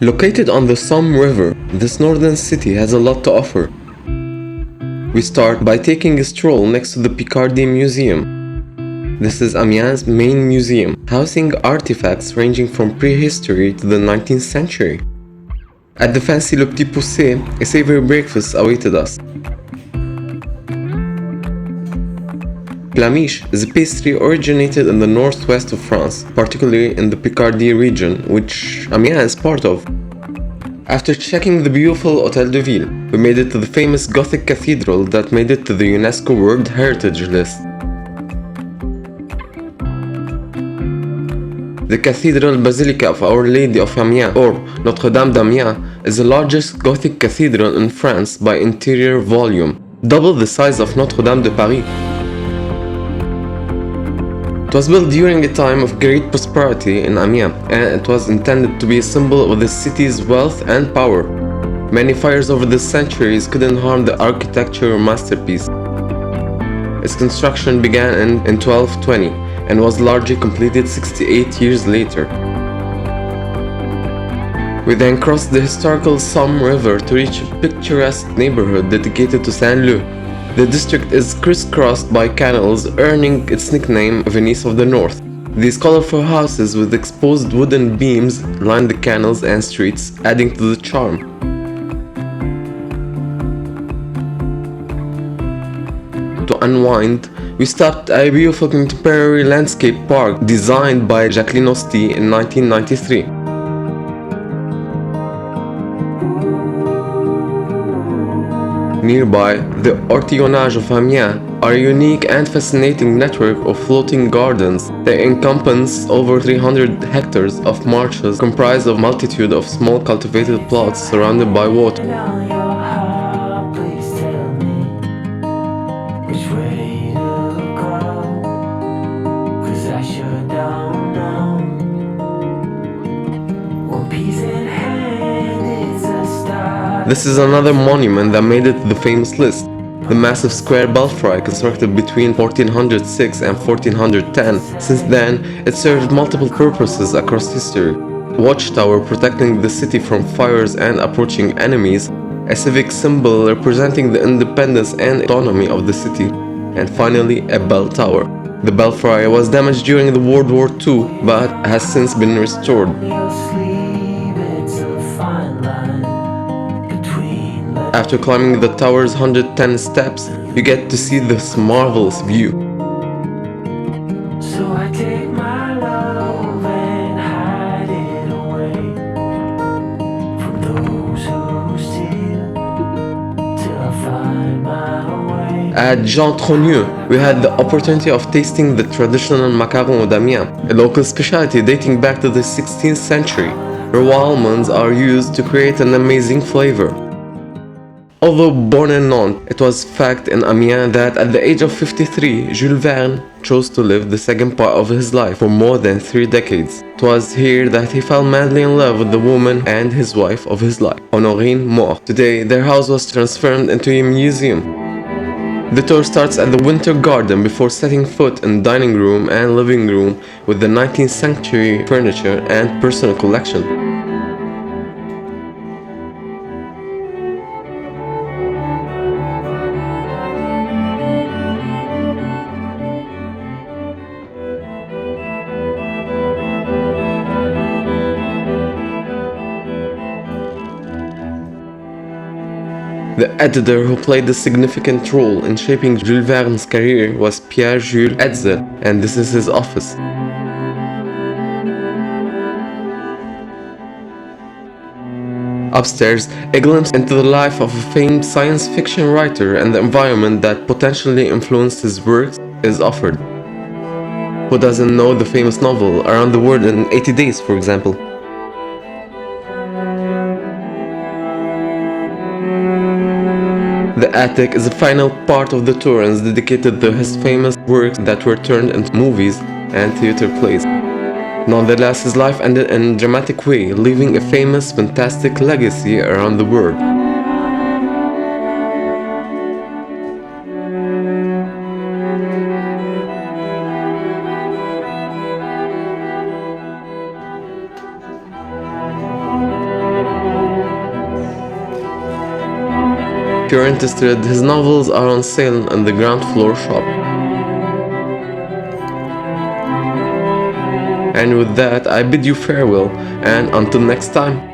Located on the Somme River, this northern city has a lot to offer. We start by taking a stroll next to the Picardy Museum. This is Amiens' main museum, housing artifacts ranging from prehistory to the 19th century. At the fancy Le Petit Poucet, a savory breakfast awaited us. Plamiche is a pastry originated in the northwest of France, particularly in the Picardy region, which Amiens is part of. After checking the beautiful Hôtel de Ville, we made it to the famous Gothic cathedral that made it to the UNESCO World Heritage List. The Cathedral Basilica of Our Lady of Amiens, or Notre-Dame d'Amiens, is the largest Gothic cathedral in France by interior volume, double the size of Notre-Dame de Paris. It was built during a time of great prosperity in Amiens, and it was intended to be a symbol of the city's wealth and power. Many fires over the centuries couldn't harm the architectural masterpiece. Its construction began in 1220 and was largely completed 68 years later. We then crossed the historical Somme River to reach a picturesque neighborhood dedicated to Saint-Leu. The district is crisscrossed by canals, earning its nickname Venice of the North. These colorful houses with exposed wooden beams line the canals and streets, adding to the charm. To unwind, we stopped at a beautiful contemporary landscape park designed by Jacqueline Hosty in 1993. Nearby, the Ortillonnage of Amiens are a unique and fascinating network of floating gardens. They encompass over 300 hectares of marshes comprised of a multitude of small cultivated plots surrounded by water. This is another monument that made it to the famous list. The massive square belfry constructed between 1406 and 1410. Since then, it served multiple purposes across history. A watchtower protecting the city from fires and approaching enemies, a civic symbol representing the independence and autonomy of the city, and finally a bell tower. The belfry was damaged during the World War II but has since been restored. After climbing the tower's 110 steps, you get to see this marvelous view. So I take my love and hide it away from those who steal till I find my way. At Jean Trogneux, we had the opportunity of tasting the traditional macaron d'Amiens, a local specialty dating back to the 16th century. Raw almonds are used to create an amazing flavor. Although born in Nantes, it was fact in Amiens that at the age of 53, Jules Verne chose to live the second part of his life for more than 3 decades. It was here that he fell madly in love with the woman and his wife of his life, Honorine Mort. Today, their house was transformed into a museum. The tour starts at the Winter Garden before setting foot in the dining room and living room with the 19th century furniture and personal collection. The editor who played a significant role in shaping Jules Verne's career was Pierre-Jules Hetzel, and this is his office. Upstairs, a glimpse into the life of a famed science fiction writer and the environment that potentially influenced his works is offered. Who doesn't know the famous novel Around the World in 80 Days, for example? The attic is the final part of the tour and is dedicated to his famous works that were turned into movies and theater plays. Nonetheless, his life ended in a dramatic way, leaving a famous, fantastic legacy around the world. If you're interested, his novels are on sale in the ground floor shop. And with that, I bid you farewell, and until next time.